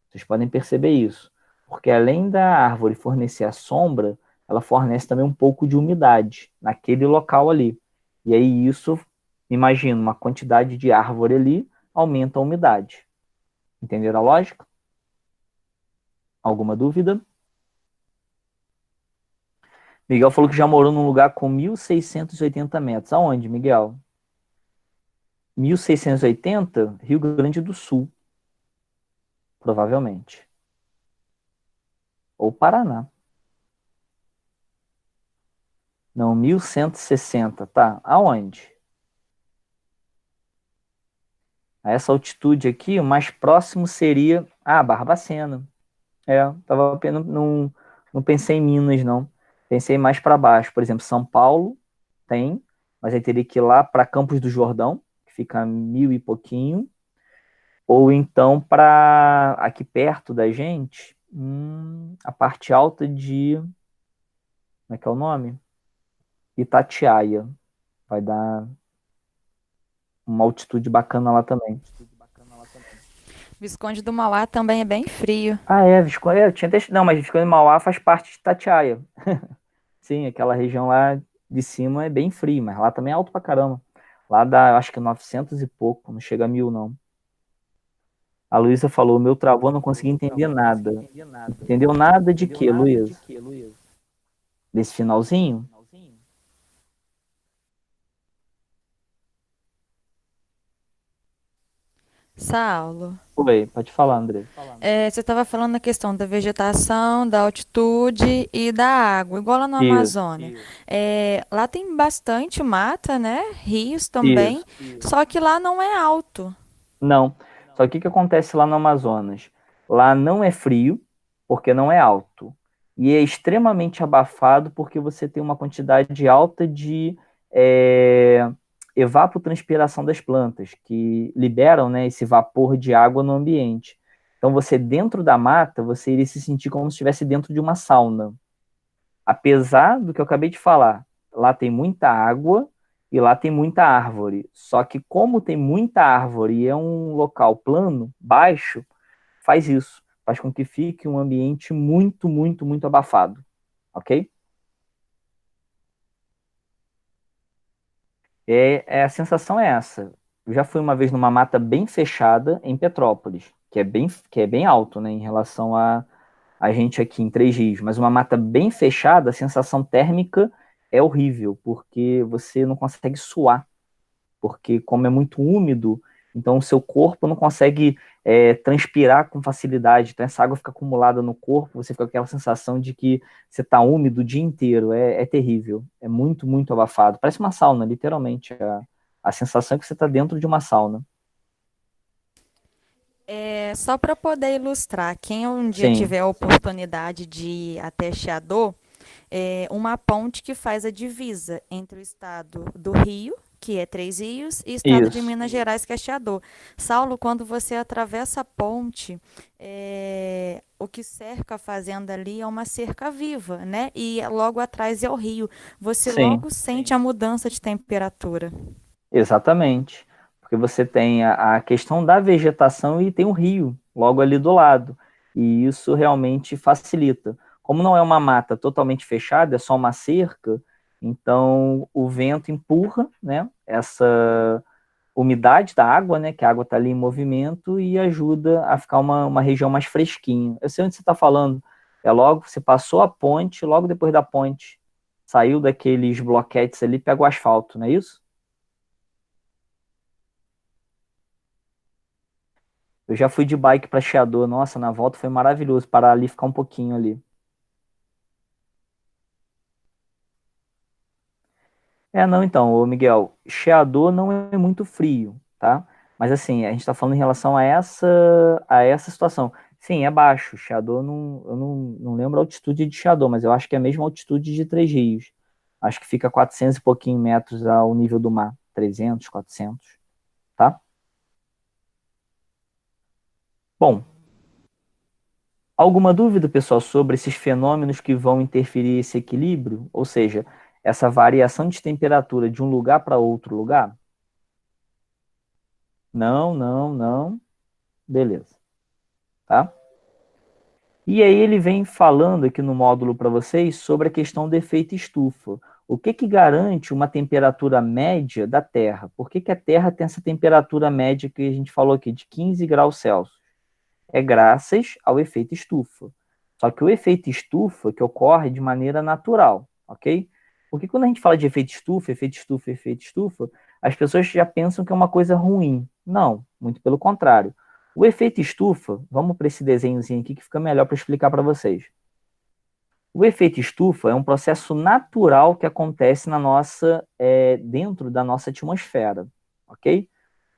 Vocês podem perceber isso. Porque além da árvore fornecer a sombra, ela fornece também um pouco de umidade naquele local ali. E aí isso, imagina, uma quantidade de árvore ali aumenta a umidade. Entenderam a lógica? Alguma dúvida? Miguel falou que já morou num lugar com 1.680 metros. Aonde, Miguel? 1.680? Rio Grande do Sul. Provavelmente. Ou Paraná. Não, 1.160, tá? Aonde? A essa altitude aqui, o mais próximo seria... Barbacena. Não pensei em Minas, não. Pensei mais para baixo. Por exemplo, São Paulo tem, mas aí teria que ir lá para Campos do Jordão, que fica a 1.000 e pouquinho. Ou então para aqui perto da gente, a parte alta de... Como é que é o nome? Itatiaia. Vai dar uma altitude bacana lá também. Visconde do Mauá também é bem frio. Visconde, eu tinha Não, mas Visconde do Mauá faz parte de Itatiaia. Sim, aquela região lá de cima é bem frio, mas lá também é alto pra caramba. Lá dá, acho que 900 e pouco, não chega a 1.000, não. A Luísa falou, meu travou, não consegui entender nada. Entendeu nada de quê, Luísa? Desse finalzinho? Saulo, Oi, pode falar, André. você estava falando da questão da vegetação, da altitude e da água, igual lá no Isso, Amazônia. Lá tem bastante mata, né? Rios também, isso. só que lá não é alto. Não. Só que o que acontece lá no Amazonas? Lá não é frio, porque não é alto. E é extremamente abafado, porque você tem uma quantidade alta de evapotranspiração das plantas, que liberam, né, esse vapor de água no ambiente. Então, você dentro da mata, você iria se sentir como se estivesse dentro de uma sauna. Apesar do que eu acabei de falar, lá tem muita água, e lá tem muita árvore. Só que como tem muita árvore e é um local plano, baixo, faz isso. Faz com que fique um ambiente muito, muito, muito abafado. Ok? A sensação é essa. Eu já fui uma vez numa mata bem fechada em Petrópolis, que é bem alto, né, em relação a gente aqui em Três Rios. Mas uma mata bem fechada, a sensação térmica é horrível, porque você não consegue suar. Porque como é muito úmido, então o seu corpo não consegue transpirar com facilidade, então essa água fica acumulada no corpo, você fica com aquela sensação de que você está úmido o dia inteiro, é terrível, é muito, muito abafado, parece uma sauna, literalmente, a sensação é que você está dentro de uma sauna. Só para poder ilustrar, quem um dia Sim. tiver a oportunidade de ir até Chiador, uma ponte que faz a divisa entre o estado do Rio, que é Três Rios, e estado de Isso. Minas Gerais, que é Chiador. Saulo, quando você atravessa a ponte, o que cerca a fazenda ali é uma cerca viva, né? E logo atrás é o rio. Você Sim, logo sente a mudança de temperatura. exatamente. Porque você tem a questão da vegetação e tem o rio logo ali do lado. E isso realmente facilita. Como não é uma mata totalmente fechada, é só uma cerca, então o vento empurra, né, essa umidade da água, né, que a água está ali em movimento e ajuda a ficar uma região mais fresquinha. Eu sei onde você está falando. É logo, você passou a ponte, logo depois da ponte, saiu daqueles bloquetes ali, pega o asfalto, não é isso? Eu já fui de bike para Chiador, nossa, na volta foi maravilhoso parar ali e ficar um pouquinho ali. Não, então, ô Miguel, Chiador não é muito frio, tá? Mas assim, a gente está falando em relação a essa situação. Sim, é baixo. Chiador, não, eu não lembro a altitude de Chiador, mas eu acho que é a mesma altitude de Três Rios. Acho que fica 400 e pouquinho metros ao nível do mar. 300, 400, tá? Bom, alguma dúvida, pessoal, sobre esses fenômenos que vão interferir esse equilíbrio? Ou seja, essa variação de temperatura de um lugar para outro lugar? Não, não, não. Beleza, tá? E aí ele vem falando aqui no módulo para vocês sobre a questão do efeito estufa. O que que garante uma temperatura média da Terra? Por que que a Terra tem essa temperatura média que a gente falou aqui, de 15 graus Celsius? É graças ao efeito estufa. Só que o efeito estufa que ocorre de maneira natural, ok? Porque quando a gente fala de efeito estufa, efeito estufa, efeito estufa, as pessoas já pensam que é uma coisa ruim. Não, muito pelo contrário. O efeito estufa, vamos para esse desenhozinho aqui que fica melhor para explicar para vocês. O efeito estufa é um processo natural que acontece dentro da nossa atmosfera, ok?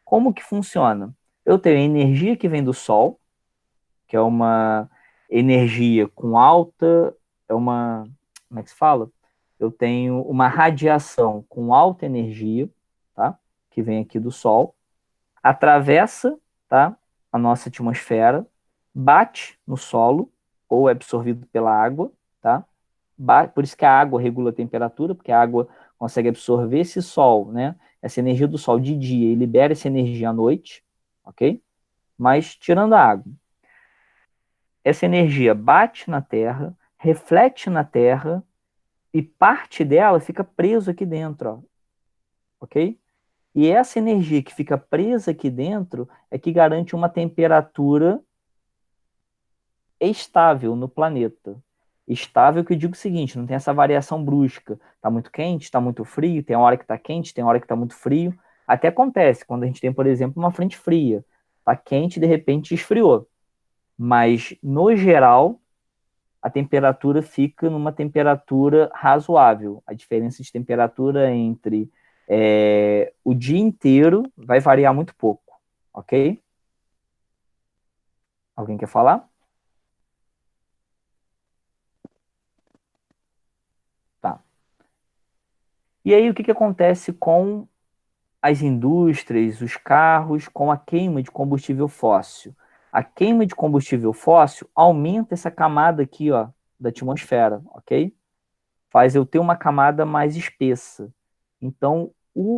Como que funciona? Eu tenho energia que vem do Sol, que é uma energia com alta, como é que se fala? Eu tenho uma radiação com alta energia, tá? Que vem aqui do Sol, atravessa, tá? A nossa atmosfera, bate no solo ou é absorvido pela água, tá? Por isso que a água regula a temperatura, porque a água consegue absorver esse sol, né? Essa energia do sol de dia e libera essa energia à noite, ok? Mas tirando a água, essa energia bate na Terra, reflete na Terra e parte dela fica preso aqui dentro, ó, ok? E essa energia que fica presa aqui dentro é que garante uma temperatura estável no planeta. Estável que eu digo o seguinte, não tem essa variação brusca. Está muito quente, está muito frio, tem hora que está quente, tem hora que está muito frio. Até acontece quando a gente tem, por exemplo, uma frente fria. Está quente e de repente esfriou. Mas, no geral, a temperatura fica numa temperatura razoável. A diferença de temperatura entre o dia inteiro vai variar muito pouco, ok? Alguém quer falar? Tá. E aí, o que acontece com as indústrias, os carros, com a queima de combustível fóssil? A queima de combustível fóssil aumenta essa camada aqui, ó, da atmosfera, ok? Faz eu ter uma camada mais espessa. Então,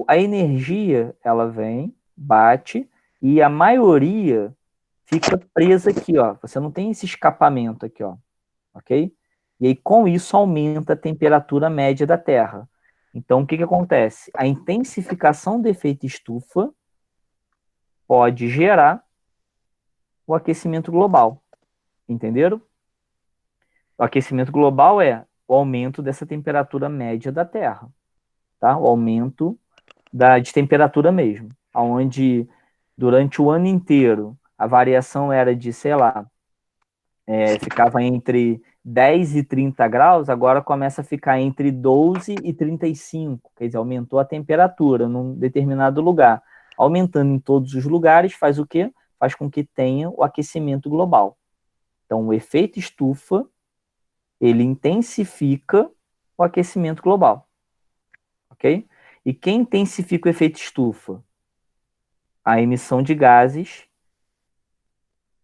a energia, ela vem, bate, e a maioria fica presa aqui, ó. Você não tem esse escapamento aqui, ó, ok? E aí, com isso, aumenta a temperatura média da Terra. Então, o que que acontece? A intensificação do efeito estufa pode gerar o aquecimento global. Entenderam? O aquecimento global é o aumento dessa temperatura média da Terra, tá? O aumento de temperatura mesmo, onde durante o ano inteiro a variação era de, sei lá, ficava entre 10 e 30 graus, agora começa a ficar entre 12 e 35, quer dizer, aumentou a temperatura num determinado lugar. Aumentando em todos os lugares faz o quê? Faz com que tenha o aquecimento global. Então, o efeito estufa, ele intensifica o aquecimento global, ok? E quem intensifica o efeito estufa? A emissão de gases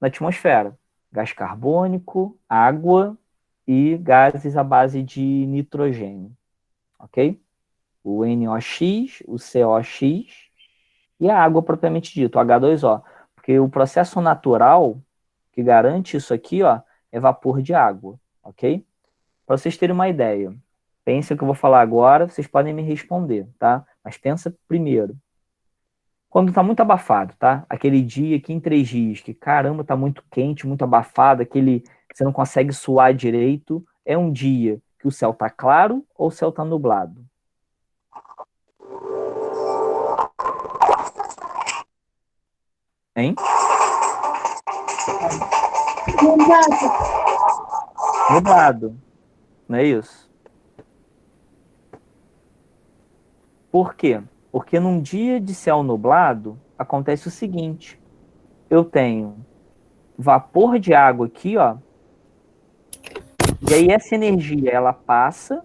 na atmosfera. Gás carbônico, água e gases à base de nitrogênio. Ok? O NOx, o COx e a água propriamente dita, o H2O. Porque o processo natural que garante isso aqui, ó, é vapor de água. Ok? Para vocês terem uma ideia, pensem o que eu vou falar agora, vocês podem me responder, tá? Mas pensa primeiro. Quando tá muito abafado, tá? Aquele dia aqui em 3 dias, que caramba, tá muito quente, muito abafado, aquele você não consegue suar direito, é um dia que o céu tá claro ou o céu tá nublado? Hein? Nublado, não é isso? Por quê? Porque num dia de céu nublado, acontece o seguinte, eu tenho vapor de água aqui, ó, e aí essa energia, ela passa,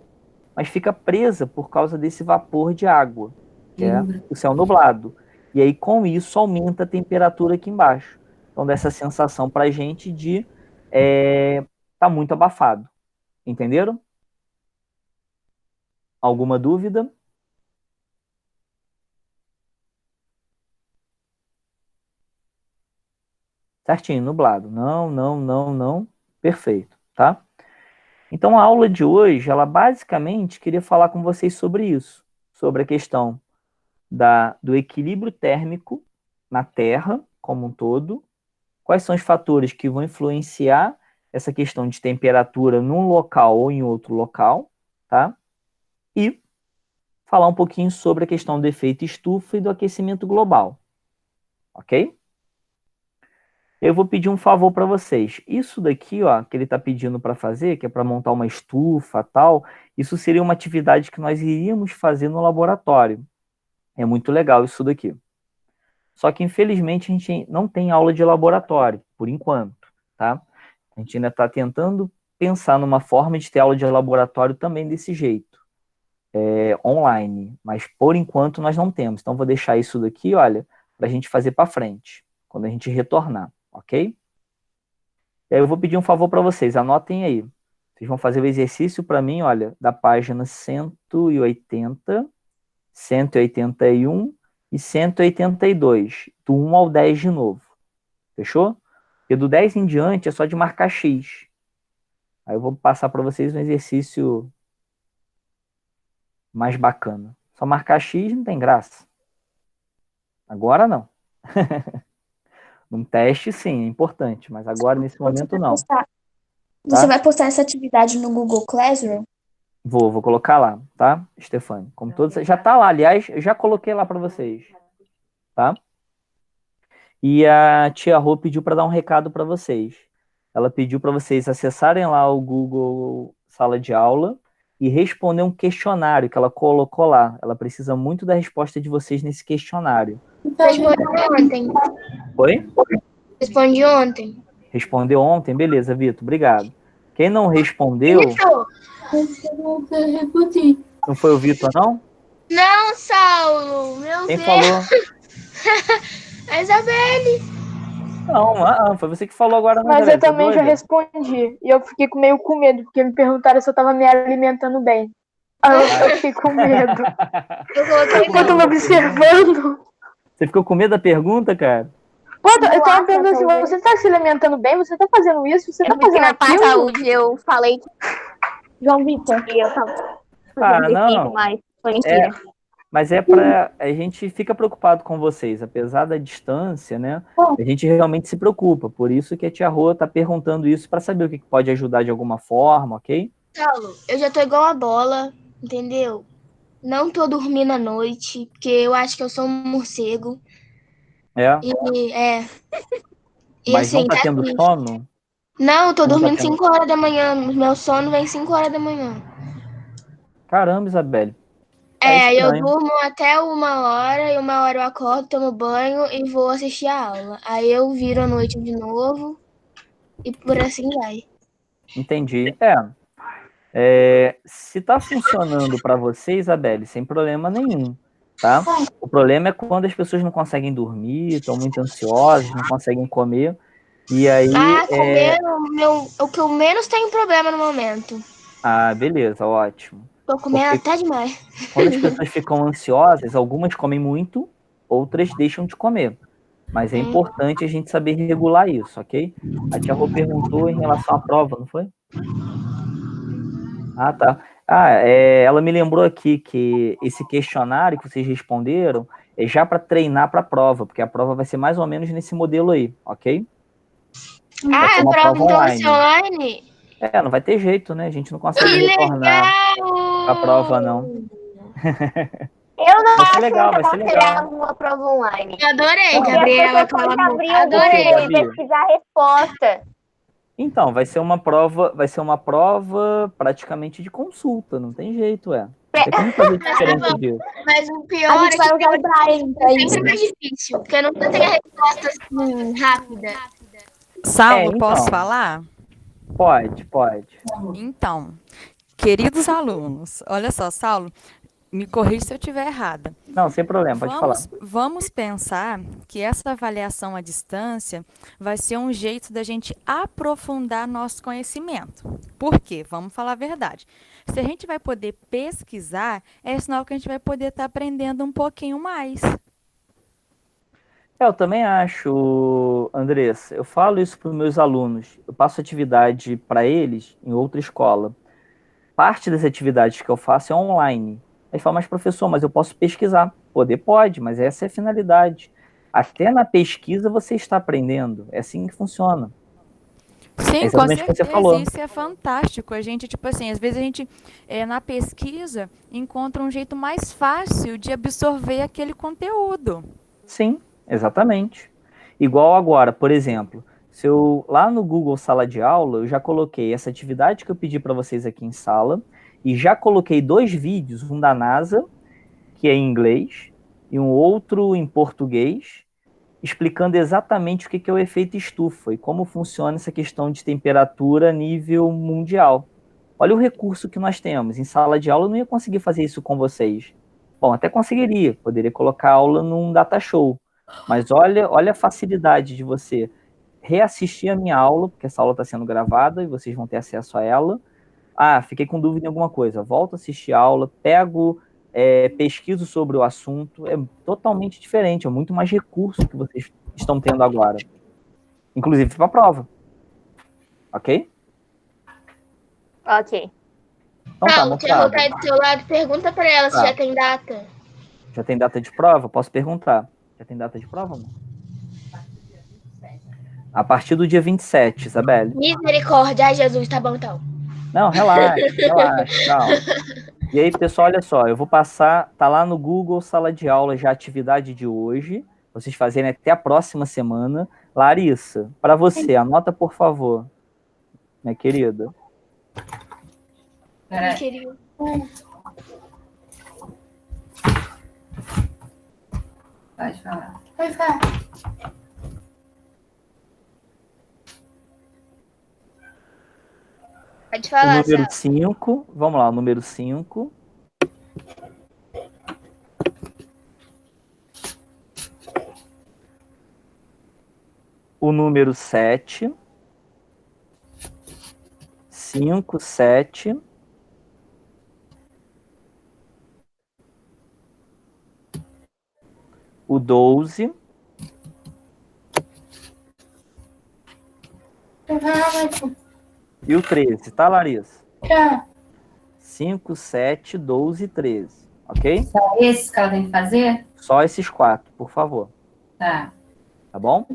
mas fica presa por causa desse vapor de água, que é o céu nublado. E aí, com isso, aumenta a temperatura aqui embaixo. Então, dá essa sensação pra gente de tá muito abafado. Entenderam? Alguma dúvida? Certinho, nublado. Não, não, não, não. Perfeito, tá? Então, a aula de hoje, ela basicamente queria falar com vocês sobre isso, sobre a questão do equilíbrio térmico na Terra como um todo, quais são os fatores que vão influenciar essa questão de temperatura num local ou em outro local, tá? E falar um pouquinho sobre a questão do efeito estufa e do aquecimento global, ok? Eu vou pedir um favor para vocês. Isso daqui, ó, que ele está pedindo para fazer, que é para montar uma estufa, tal, isso seria uma atividade que nós iríamos fazer no laboratório. É muito legal isso daqui. Só que, infelizmente, a gente não tem aula de laboratório, por enquanto, tá? A gente ainda está tentando pensar numa forma de ter aula de laboratório também desse jeito, online. Mas, por enquanto, nós não temos. Então, vou deixar isso daqui, olha, para a gente fazer para frente, quando a gente retornar, ok? E aí eu vou pedir um favor para vocês, anotem aí. Vocês vão fazer o exercício para mim, olha, da página 180, 181 e 182, do 1 ao 10 de novo. Fechou? E do 10 em diante é só de marcar X. Aí eu vou passar para vocês um exercício mais bacana. Só marcar X não tem graça. Agora não. Num teste, sim, é importante, mas agora, nesse momento, não. Você vai postar essa atividade no Google Classroom? Vou colocar lá, tá, Stefane? Como todos, já tá lá, aliás, eu já coloquei lá para vocês, tá? E a tia Rô pediu para dar um recado para vocês. Ela pediu para vocês acessarem lá o Google Sala de Aula e responder um questionário que ela colocou lá. Ela precisa muito da resposta de vocês nesse questionário. Respondi ontem. Oi? Respondi ontem. Respondeu ontem? Beleza, Vitor, obrigado. Quem não respondeu, não foi o Vitor, não? Não, Saulo. Meu Quem Deus. falou? A Isabelle. Não, foi você que falou agora. Mas Isabel, eu também tá já doida? respondi. E eu fiquei meio com medo, porque me perguntaram se eu tava me alimentando bem. Aí eu fiquei com medo. Eu coloquei Eu tô me observando. Você ficou com medo da pergunta, cara? Pô, eu tava perguntando assim, você tá se alimentando bem? Você tá fazendo isso? Você tá fazendo Na parte da aquilo? saúde eu falei que João Vitor e eu tava fazendo Não. mas foi mentira. Mas a gente fica preocupado com vocês, apesar da distância, né? A gente realmente se preocupa, por isso que a tia Rô tá perguntando isso para saber o que pode ajudar de alguma forma, ok? Saulo, eu já tô igual a bola, entendeu? Não tô dormindo à noite, porque eu acho que eu sou um morcego. É, E mas não assim, tá tendo triste. sono? Não, eu tô Não tá dormindo tendo. 5 horas da manhã. Meu sono vem 5 horas da manhã. Caramba, Isabelle. Eu estranho. durmo até 1 hora, e 1 hora eu acordo, tomo banho e vou assistir a aula. Aí eu viro à noite de novo e por assim vai. Entendi. Se tá funcionando para você, Isabelle, sem problema nenhum. tá? O problema é quando as pessoas não conseguem dormir, estão muito ansiosas, não conseguem comer, e aí... comer o que eu menos tenho problema no momento. Ah, beleza, ótimo. Tô comendo Porque até demais. quando as pessoas ficam ansiosas, algumas comem muito, outras deixam de comer. Mas é importante a gente saber regular isso, ok? A tia Rô perguntou em relação à prova, não foi? Ah, tá. Ela me lembrou aqui que esse questionário que vocês responderam é já para treinar para a prova, porque a prova vai ser mais ou menos nesse modelo aí, ok? Vai ser A uma prova então vai online. ser online? Não vai ter jeito, né? A gente não consegue Que retornar legal! a prova, não. Eu não Vai ser acho legal, muito vai ser legal. aconselhável uma prova online. Eu adorei, Não. Gabriela. E as pessoas podem abrir o Adorei. Google e Gabi? pesquisar a resposta. Então, vai ser uma prova praticamente de consulta, não tem jeito, Não tem como fazer diferente disso. Mas o A pior é gente vai que usar o Braille pra é isso. sempre mais difícil, porque eu nunca tenho a resposta assim, rápida. Saulo, então. posso falar? Pode. Então, queridos alunos, olha só, Saulo, me corrija se eu estiver errada. Não, sem problema, pode falar. Vamos pensar que essa avaliação à distância vai ser um jeito da gente aprofundar nosso conhecimento. Por quê? Vamos falar a verdade. Se a gente vai poder pesquisar, é sinal que a gente vai poder estar aprendendo um pouquinho mais. Eu também acho, Andressa. Eu falo isso para os meus alunos. Eu passo atividade para eles em outra escola. Parte das atividades que eu faço é online. Aí fala, mas professor, mas eu posso pesquisar. Poder pode, mas essa é a finalidade. Até na pesquisa você está aprendendo. É assim que funciona. Sim, com exatamente o que você falou. certeza, isso é fantástico. A gente, tipo assim, às vezes a gente, na pesquisa, encontra um jeito mais fácil de absorver aquele conteúdo. Sim, exatamente. Igual agora, por exemplo, se eu lá no Google Sala de Aula, eu já coloquei essa atividade que eu pedi para vocês aqui em sala, e já coloquei 2 vídeos, um da NASA, que é em inglês, e um outro em português, explicando exatamente o que é o efeito estufa e como funciona essa questão de temperatura a nível mundial. Olha o recurso que nós temos. Em sala de aula eu não ia conseguir fazer isso com vocês. Bom, até conseguiria, poderia colocar a aula num data show, mas olha a facilidade de você reassistir a minha aula, porque essa aula está sendo gravada e vocês vão ter acesso a ela. Fiquei com dúvida em alguma coisa, volto a assistir a aula, pego, pesquiso sobre o assunto, é totalmente diferente, é muito mais recurso que vocês estão tendo agora, inclusive para a prova, ok? Ok. Então tá, Paulo, quer moçada. voltar aí do teu lado? Pergunta pra ela se já tem data. Já tem data de prova? Posso perguntar. Já tem data de prova, amor? A partir do dia 27, Isabelle. Misericórdia, ai Jesus, tá bom então. Não, relaxa, calma. E aí, pessoal, olha só, eu vou passar, tá lá no Google Sala de Aula já a atividade de hoje, vocês fazerem até a próxima semana. Larissa, para você, anota por favor, minha querida. Querido. Pode falar. Pode O falar, número Sá. 5, vamos lá, o número 5. O número 7. 5, 7. O 12. E o 13, tá, Larissa? 5, 7, 12 e 13, ok? Só esses que ela tem que fazer? Só esses 4, por favor. Tá. Tá bom?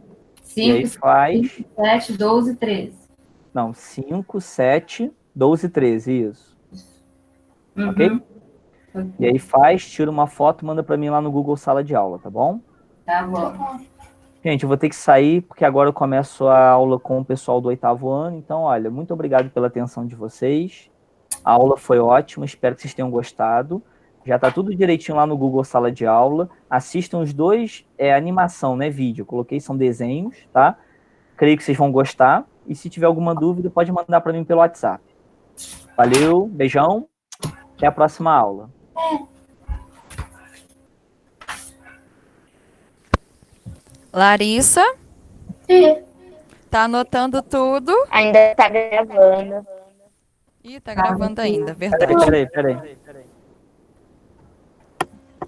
E aí 5, faz... 7, 12, 13. Não, 5, 7, 12 e 13, isso. Uhum. Ok? E aí faz, tira uma foto e manda pra mim lá no Google Sala de Aula, tá bom? Tá bom. Gente, eu vou ter que sair, porque agora eu começo a aula com o pessoal do 8º ano. Então, olha, muito obrigado pela atenção de vocês. A aula foi ótima, espero que vocês tenham gostado. Já está tudo direitinho lá no Google Sala de Aula. Assistam os 2, animação, né, vídeo. Eu coloquei, são desenhos, tá? Creio que vocês vão gostar. E se tiver alguma dúvida, pode mandar para mim pelo WhatsApp. Valeu, beijão. Até a próxima aula. Larissa, Sim. tá anotando tudo? Ainda tá gravando. Ih, tá gravando ainda, verdade. Peraí.